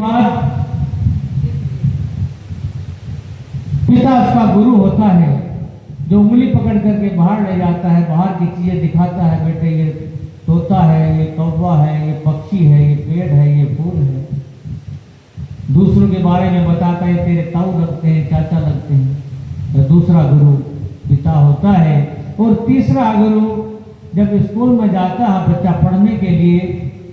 बाद पिता उसका गुरु होता है, जो उंगली पकड़ करके बाहर ले जाता है, बाहर की चीजें दिखाता है, बेटे ये तोता है, ये कौवा है, ये पक्षी है, ये पेड़ है, ये फूल है। दूसरों के बारे में बताता है, तेरे ताऊ लगते हैं, चाचा लगते हैं। तो दूसरा गुरु पिता होता है। और तीसरा गुरु जब स्कूल में जाता है बच्चा पढ़ने के लिए,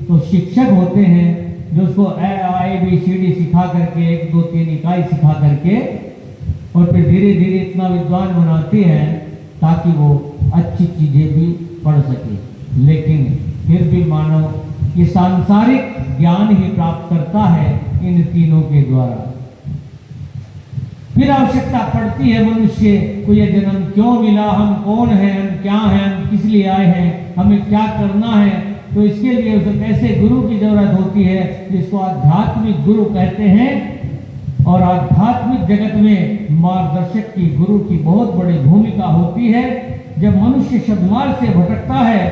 तो शिक्षक होते हैं जो उसको ABCD सिखा करके 1 2 3 इकाई सिखा करके और फिर धीरे धीरे इतना विद्वान बनाते हैं ताकि वो अच्छी चीजें भी पढ़ सके। लेकिन फिर भी मानव ये सांसारिक ज्ञान ही प्राप्त करता है इन तीनों के द्वारा। फिर आवश्यकता पड़ती है मनुष्य को, ये जन्म क्यों मिला, हम कौन हैं, हम क्या हैं, हम किस लिए आए हैं, हमें क्या करना है। तो इसके लिए उसे ऐसे गुरु की जरूरत होती है जिसको आध्यात्मिक गुरु कहते हैं। और आध्यात्मिक जगत में मार्गदर्शक की, गुरु की बहुत बड़ी भूमिका होती है। जब मनुष्य सद्मार्ग से भटकता है,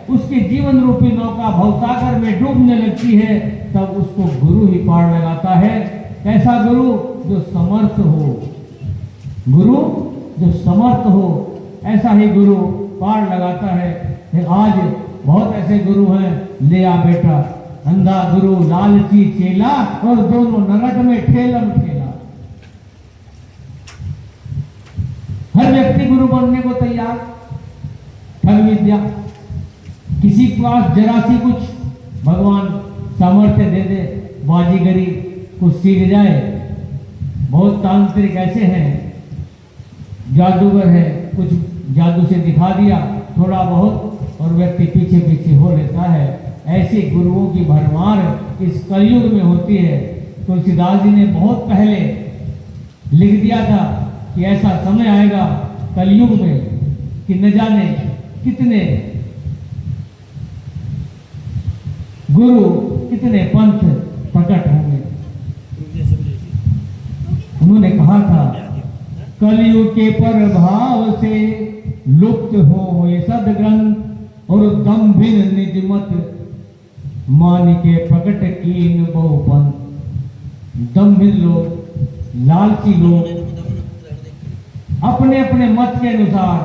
उसकी जीवन रूपी नौका भवसागर में डूबने लगती है, तब उसको गुरु ही पार लगाता है। कैसा गुरु? जो समर्थ हो, गुरु जो समर्थ हो, ऐसा ही गुरु पार लगाता है। आज बहुत ऐसे गुरु हैं, ले आ बेटा, अंधा गुरु, लालची चेला, और दोनों नरक में ठेलम ठेला। हर व्यक्ति गुरु बनने को तैयार। ठग विद्या, किसी के पास जरा सी कुछ भगवान सामर्थ्य दे दे, बाजीगरी कुछ सीख जाए। बहुत तांत्रिक ऐसे हैं, जादूगर है, कुछ जादू से दिखा दिया थोड़ा बहुत और व्यक्ति पीछे पीछे हो लेता है। ऐसे गुरुओं की भरमार इस कलयुग में होती है। तुलसीदास जी ने बहुत पहले लिख दिया था कि ऐसा समय आएगा कलयुग में कि न जाने कितने गुरु, कितने पंथ प्रकट होंगे। उन्होंने कहा था, कलयुग के प्रभाव से लुप्त हो ये सदग्रंथ और दम्भिन निज मत, मान के प्रकट कीन बहुपंथ। दम्भिन लोग, लालची लोग अपने अपने मत के अनुसार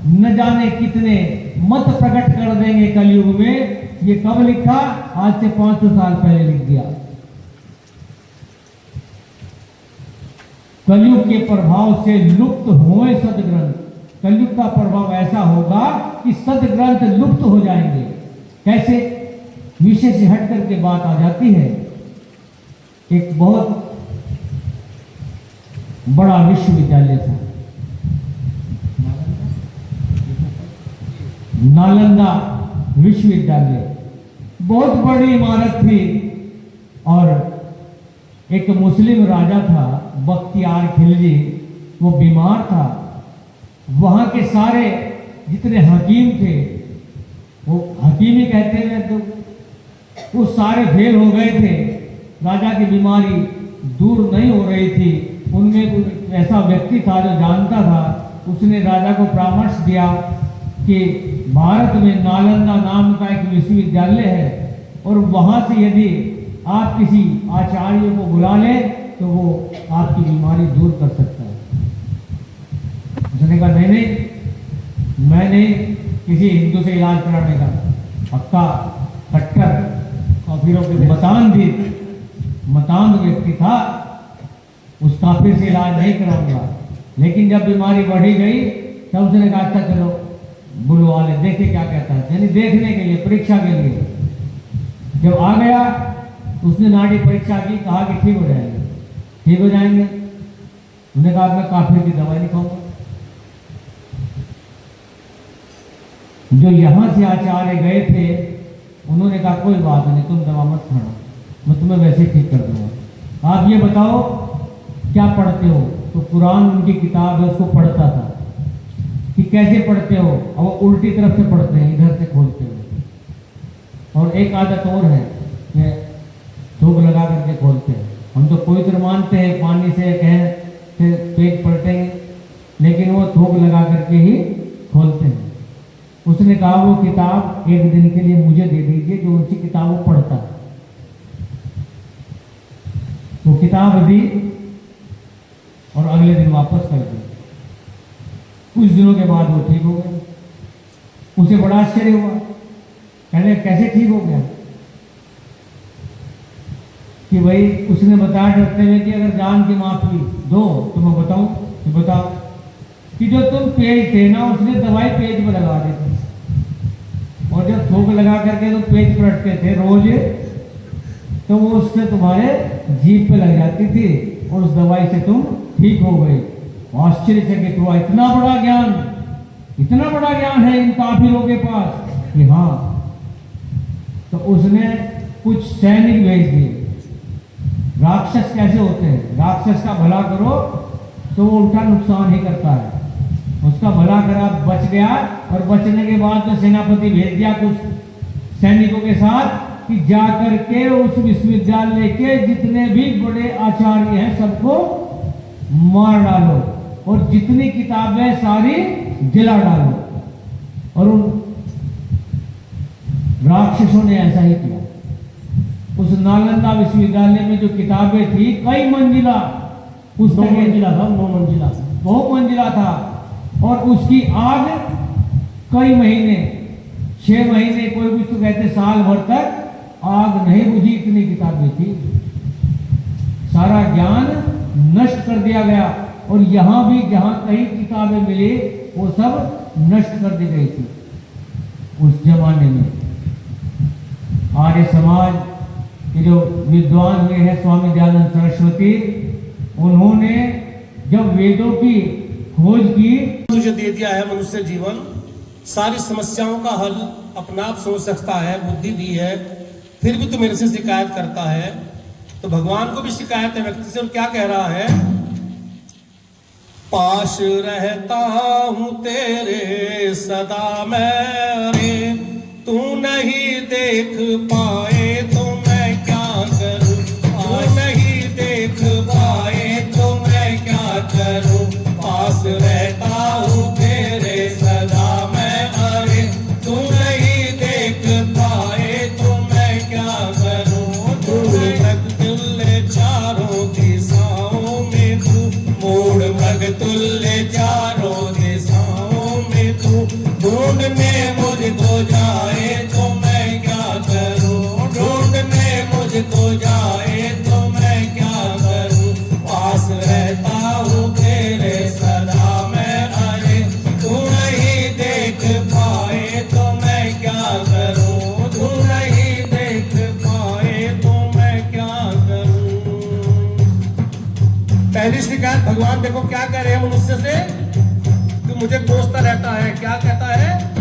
न जाने कितने मत प्रकट कर देंगे कलयुग में। ये कब लिखा? आज से 500 साल पहले लिख दिया। कलयुग के प्रभाव से लुप्त होए सदग्रंथ। कलयुग का प्रभाव ऐसा होगा कि सदग्रंथ लुप्त हो जाएंगे। कैसे? विषय से हट करके बात आ जाती है। एक बहुत बड़ा विश्वविद्यालय था, नालंदा विश्वविद्यालय, बहुत बड़ी इमारत थी। और एक मुस्लिम राजा था, बख्तियार खिलजी, वो बीमार था। वहां के सारे जितने हकीम थे, वो हकीम ही कहते हैं, तो वो सारे फेल हो गए थे। राजा की बीमारी दूर नहीं हो रही थी। उनमें ऐसा व्यक्ति था जो जानता था, उसने राजा को परामर्श दिया कि भारत में नालंदा नाम का एक विश्वविद्यालय है और वहां से यदि आप किसी आचार्य को बुला लें तो वो आपकी बीमारी दूर कर सकता है। उसने कहा नहीं नहीं, मैं नहीं किसी हिंदू से इलाज कराने का, पक्का कट्टर काफिरों के मतांध व्यक्ति था, उस काफिर से इलाज नहीं कराऊंगा। लेकिन जब बीमारी बढ़ी गई तब उसने कहा अच्छा चलो बुलवा ले, देखे क्या कहता है, यानी देखने के लिए, परीक्षा के लिए। जब आ गया उसने नाड़ी परीक्षा की, कहा कि ठीक हो जाएंगे, ठीक हो जाएंगे। उन्होंने कहा मैं काफिर की दवाई नहीं खाऊंगा। जो यहां से आचार्य गए थे उन्होंने कहा कोई बात नहीं, तुम दवा मत खाना, मैं तुम्हें वैसे ठीक कर दूंगा। आप ये बताओ क्या पढ़ते हो? तो कुरान उनकी किताब है, उसको पढ़ता था कि कैसे पढ़ते हो, और वो उल्टी तरफ से पढ़ते हैं, इधर से खोलते हो। और एक आदत और है कि थूक लगा करके खोलते हैं। हम तो कोई तरह मानते हैं पानी से कहें से पेज पलटेंगे, लेकिन वो थूक लगा करके ही खोलते हैं। उसने कहा वो किताब एक दिन के लिए मुझे दे दीजिए, जो उनकी किताब वो पढ़ता है। वो किताब दी और अगले दिन वापस कर दी। कुछ दिनों के बाद वो ठीक हो गया। उसे बड़ा आश्चर्य हुआ, कहने कैसे ठीक हो गया? कि भाई उसने बताया डरते हुए कि अगर जान की माफी दो तो मैं बताऊं। तो बताओ कि जो तुम पेज थे ना, उसने दवाई पेज पर लगा दी थी, और जब थूक लगा करके तुम पेज पर रटते थे रोज, तो वो उससे तुम्हारे जीभ पे लग जाती थी और उस दवाई से तुम ठीक हो गए। आश्चर्यचकित हुआ, इतना बड़ा ज्ञान है इन काफिरों के पास कि हाँ। तो उसने कुछ सैनिक भेज दिए। राक्षस कैसे होते हैं? राक्षस का भला करो तो वो उल्टा नुकसान ही करता है। उसका भला करा, बच गया, और बचने के बाद तो सेनापति भेज दिया कुछ सैनिकों के साथ कि जाकर के उस विश्वविद्यालय के जितने भी बड़े आचार्य हैं सबको मार डालो और जितनी किताबें सारी जला डालो। और उन राक्षसों ने ऐसा ही किया। उस नालंदा विश्वविद्यालय में जो किताबें थी, कई मंजिला, पुस्तकें, 9 मंजिला, बहुत मंजिला था, और उसकी आग कई महीने, 6 महीने, कोई भी तो कहते साल भर तक आग नहीं बुझी, इतनी किताबें थी। सारा ज्ञान नष्ट कर दिया गया, और यहां भी जहां कहीं किताबें मिली वो सब नष्ट कर दी गई थी उस जमाने में। आर्य समाज के जो विद्वान हुए हैं स्वामी दयानंद सरस्वती, उन्होंने जब वेदों की खोज की, तुझे दे दिया है मनुष्य जीवन, सारी समस्याओं का हल अपना आप सोच सकता है, बुद्धि दी है, फिर भी तू मेरे से शिकायत करता है। तो भगवान को भी शिकायत है व्यक्ति से, और क्या कह रहा है? पास रहता हूं तेरे सदा मैं रे, तू नहीं देख पाए तो मैं क्या करूं? तू नहीं देख पाए तो मैं क्या करूं? पास रहता हूं तेरे सदा मैं, अरे तू नहीं देख पाए तो मैं क्या करूं? ढूंढ मृगतुल्य चारों दिशाओं में तू, मूढ़ मृगतुल्य चारों दिशाओं में तू, ढूंढने मुझको जाए तो मैं क्या करूं? ढूंढने मुझको जाए तो मैं क्या करूं? पास रहता हूं तेरे सदा मैं, अरे तू नहीं देख पाए तो मैं क्या करूं? तू नहीं देख पाए तो मैं क्या करूं? पहली शिकायत भगवान देखो क्या कह रहे हैं मनुष्य से? तू मुझे कोसता रहता है। क्या कहता है?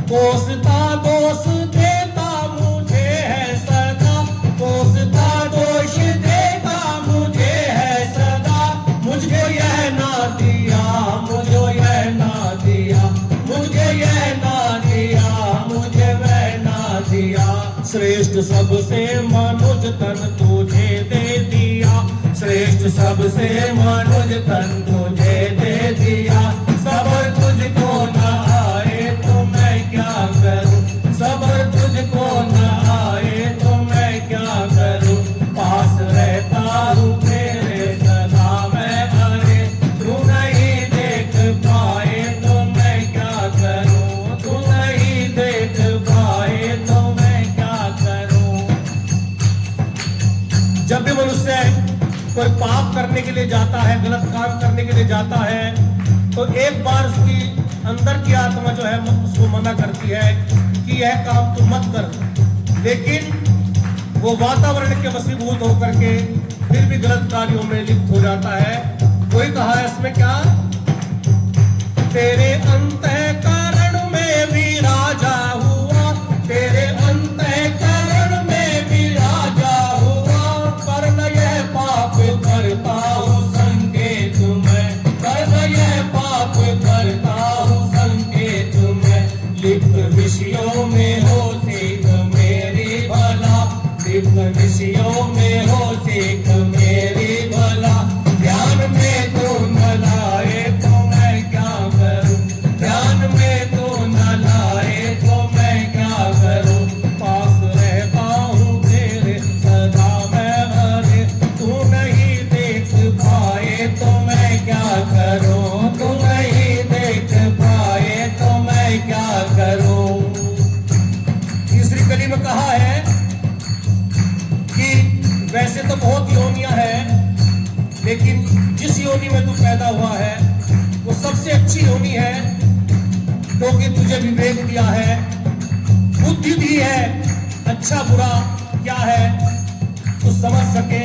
कोसता दोष देता मुझे है सदा, कोसता दोष देता मुझे है सदा, मुझको यह ना दिया, मुझे यह ना दिया, मुझे यह ना दिया, मुझे वह ना दिया। श्रेष्ठ सबसे मनुज तन तुझे दे दिया, श्रेष्ठ सबसे मनुज तन तुझे दे दिया। सबर तुझको न आए तो मैं क्या करूं? सबर तुझको न आए तो मैं क्या करूं? पास रहता हूं तेरे सदा मैं, अरे तू नहीं देख पाए तो मैं क्या करूं? तू नहीं देख पाए तो मैं क्या करूं? जब भी मनुष्य कोई पाप करने के लिए जाता है, गलत काम करने के लिए जाता है, तो एक बार उसकी अंदर की आत्मा जो है उसको मना करती है कि यह काम तुम मत कर, लेकिन वो वातावरण के वशीभूत होकर के फिर भी गलत कार्यों में लिप्त हो जाता है। कोई कहा है इसमें क्या? तेरे अंतःकरण में भी राजा हुआ, तेरे अंतःकरण में भी राजा हुआ, पर न यह पाप करता हूँ संकेत में, पर न यह पाप करता हूँ संकेत में। लिप्त विषयों में हो सीख मेरी भला, लिप्त विषयों में हो सीख मेरी भला, ध्यान में तू न लाए तो मैं क्या करूं? ध्यान में तो बहुत योनियां हैं, लेकिन जिस योनि में तू पैदा हुआ है वो सबसे अच्छी योनि है, क्योंकि तुझे विवेक दिया है, बुद्धि दी है, अच्छा बुरा क्या है तू समझ सके।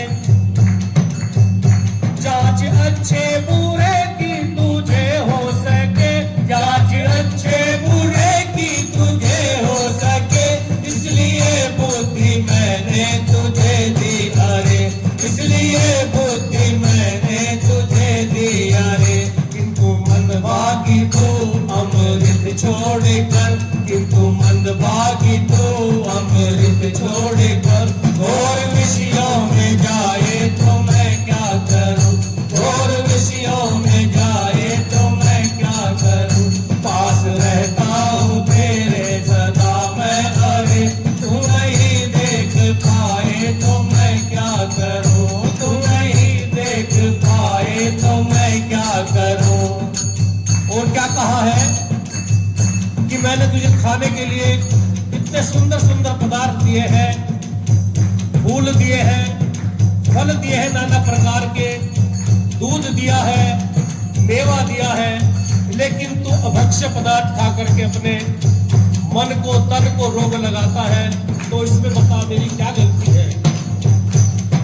जांच अच्छे बुरे की तुझे हो सके, जांच अच्छे बुरे की तुझे हो सके, इसलिए बुद्धि मैंने तुझे दी अरे, इसलिए बुद्धि मैंने तुझे दी अरे। किंतु मंदभागी तू अमृत छोड़कर, किंतु मंदभागी तू अमृत छोड़कर, घोर विषयों में जाए तो मैं क्या करूं, घोर विषयों में जाए तो मैं क्या करूं। पास रहता हूँ तेरे सदा मैं अरे, तू नहीं देख पाए तो मैं क्या करूं, तू नहीं देख पाए तो मैं क्या करूं। और क्या कहा है कि मैंने तुझे खाने के लिए इतने सुंदर सुंदर पदार्थ दिए हैं, फूल दिए हैं, फल दिए हैं नाना प्रकार के, दूध दिया है, मेवा दिया है, लेकिन तू अभक्ष्य पदार्थ खा करके अपने मन को तन को रोग लगाता है। तो इसमें बता मेरी क्या गलती है।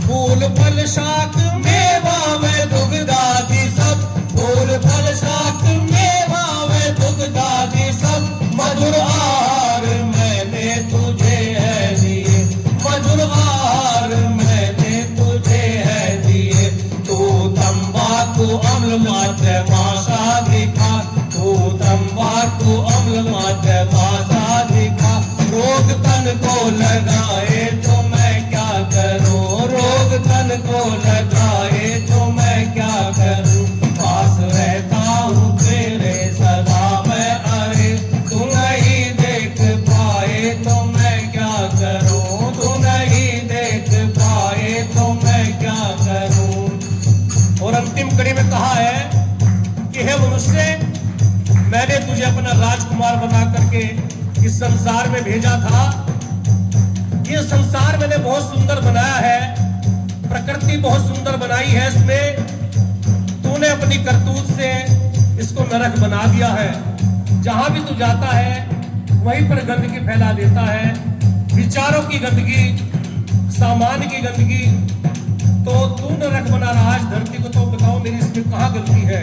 फूल फल शाक मेवा व दुग्ध आदि सब, फूल फल शाक मेवा व दुग्ध आदि सब, मधुर आहार मैंने तुझे है दिए, मधुर आहार मैंने तुझे है दिए। तू तंबाकू अम्ल मात्र मासा दिखा, तू तंबाकू अम्ल मात्र मासा दिखा, रोग तन को लगाए तो मैं क्या करूं, रोग तन को लगाए तो मैं क्या करूं। पास रहता हूँ तेरे सदा मैं अरे, तू नहीं देख पाए तो मैं क्या करूं, तू नहीं देख पाए तो मैं क्या करूं। और अंतिम कड़ी में कहा है कि हे मनुष्य, मैंने तुझे अपना राजकुमार बना करके इस संसार में भेजा था। ये संसार मैंने बहुत सुंदर बनाया है, प्रकृति बहुत सुंदर बनाई है, इसमें तूने अपनी करतूत से इसको नरक बना दिया है। जहां भी तू जाता है वहीं पर गंदगी फैला देता है, विचारों की गंदगी, सामान की गंदगी, तो तू नरक बना रहा है इस धरती को। तो बताओ मेरी इसमें कहाँ गलती है।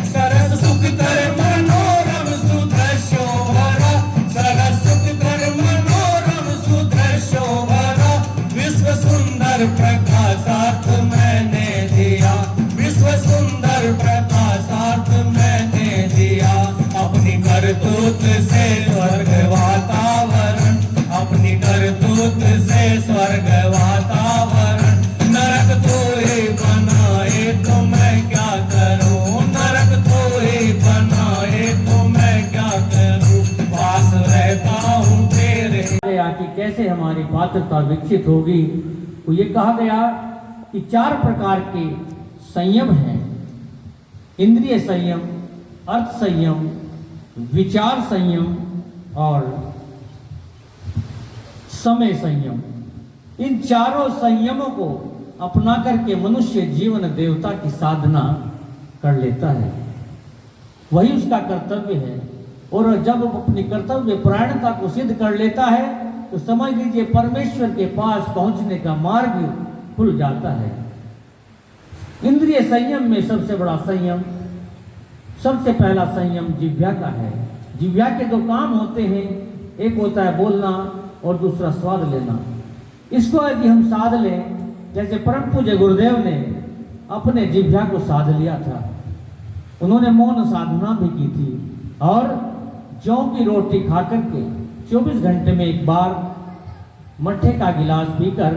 सरस सुख कर मनोरम सुदृश्यो भरा, सरस सुख कर मनोरम सुदृश्यो भरा, विश्व सुंदर प्रकाशार्थ मैंने दिया, विश्व सुंदर प्रकाशार्थ मैंने दिया। अपनी करतूत से स्वर्ग वातावरण, अपनी करतूत से स्वर्ग वातावरण, नरक तो ही बनाए तो मैं क्या करूं, नरक तो ही बनाए तो मैं क्या करूं। पास रहता हूँ तेरे। कि कैसे हमारी पात्रता विकसित होगी, तो ये कहा गया कि 4 प्रकार के संयम हैं। इंद्रिय संयम, अर्थ संयम, विचार संयम और समय संयम। इन चारों संयमों को अपना करके मनुष्य जीवन देवता की साधना कर लेता है, वही उसका कर्तव्य है। और जब वो अपनी कर्तव्य परायणता को सिद्ध कर लेता है तो समझ लीजिए परमेश्वर के पास पहुंचने का मार्ग खुल जाता है। इंद्रिय संयम में सबसे बड़ा संयम, सबसे पहला संयम जिह्वा का है। जिह्वा के 2 काम होते हैं, एक होता है बोलना और दूसरा स्वाद लेना। इसको यदि हम साध लें, जैसे परम पूज्य गुरुदेव ने अपने जिह्वा को साध लिया था, उन्होंने मौन साधना भी की थी और जौ की रोटी खा करके 24 घंटे में एक बार मट्ठे का गिलास पीकर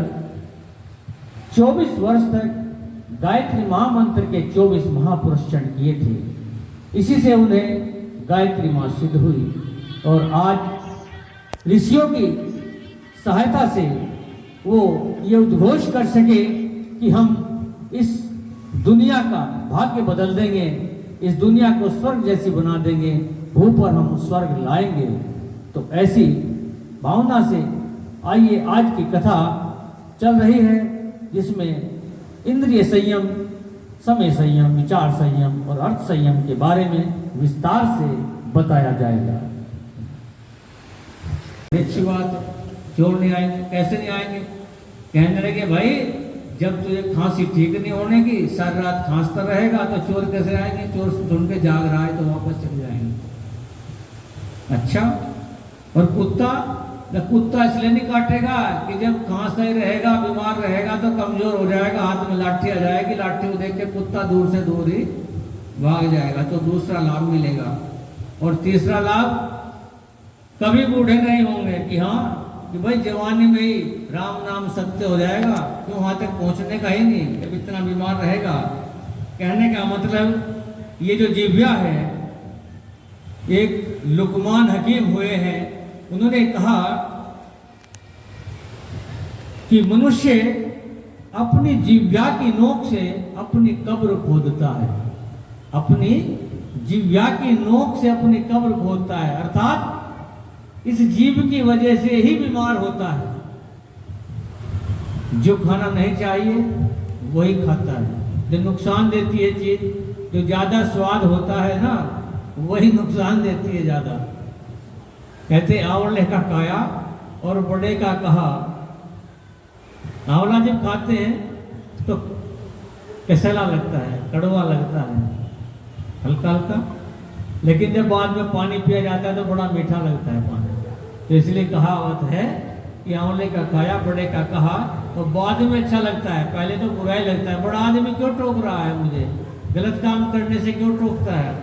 24 वर्ष तक गायत्री महामंत्र के 24 महापुरुषण किए थे। इसी से उन्हें गायत्री माँ सिद्ध हुई और आज ऋषियों की सहायता से वो ये उद्घोष कर सके कि हम इस दुनिया का भाग्य बदल देंगे, इस दुनिया को स्वर्ग जैसी बना देंगे, भू पर हम स्वर्ग लाएंगे। तो ऐसी भावना से आइए, आज की कथा चल रही है जिसमें इंद्रिय संयम, समय संयम, विचार संयम और अर्थ संयम के बारे में विस्तार से बताया जाएगा। अच्छी बात, चोर नहीं आएंगे। कैसे नहीं आएंगे? कहने लगे भाई जब तुझे खांसी ठीक नहीं होने की, सारी रात खांसता रहेगा तो चोर कैसे आएंगे? चोर सुन के जाग रहा है तो वापस चले जाएंगे। अच्छा, और कुत्ता? तो कुत्ता इसलिए नहीं काटेगा कि जब खांसता ही रहेगा, बीमार रहेगा तो कमजोर हो जाएगा, हाथ में लाठी आ जाएगी, लाठी को देख के कुत्ता दूर से दूर ही भाग जाएगा, तो दूसरा लाभ मिलेगा। और तीसरा लाभ, कभी बूढ़े नहीं होंगे कि हाँ कि भाई जवानी में ही राम नाम सत्य हो जाएगा, क्यों वहां तक पहुंचने का ही नहीं, जब इतना बीमार रहेगा। कहने का मतलब ये जो जिह्वा है, एक लुकमान हकीम हुए हैं, उन्होंने कहा कि मनुष्य अपनी जिह्वा की नोक से अपनी कब्र खोदता है, अपनी जिह्वा की नोक से अपनी कब्र खोदता है, अर्थात इस जीव की वजह से ही बीमार होता है। जो खाना नहीं चाहिए वही खाता है, जो नुकसान देती है चीज, जो ज्यादा स्वाद होता है ना वही नुकसान देती है ज्यादा। कहते आंवले का काया और बड़े का कहा। आंवला जब खाते हैं तो कसला लगता है, कड़वा लगता है, हल्का हल्का, लेकिन जब बाद में पानी पिया जाता है तो बड़ा मीठा लगता है पानी। तो इसलिए कहावत है कि आंवले का खाया बड़े का कहा, तो बाद में अच्छा लगता है, पहले तो बुरा ही लगता है। बड़ा आदमी क्यों टोक रहा है मुझे, गलत काम करने से क्यों टोकता है?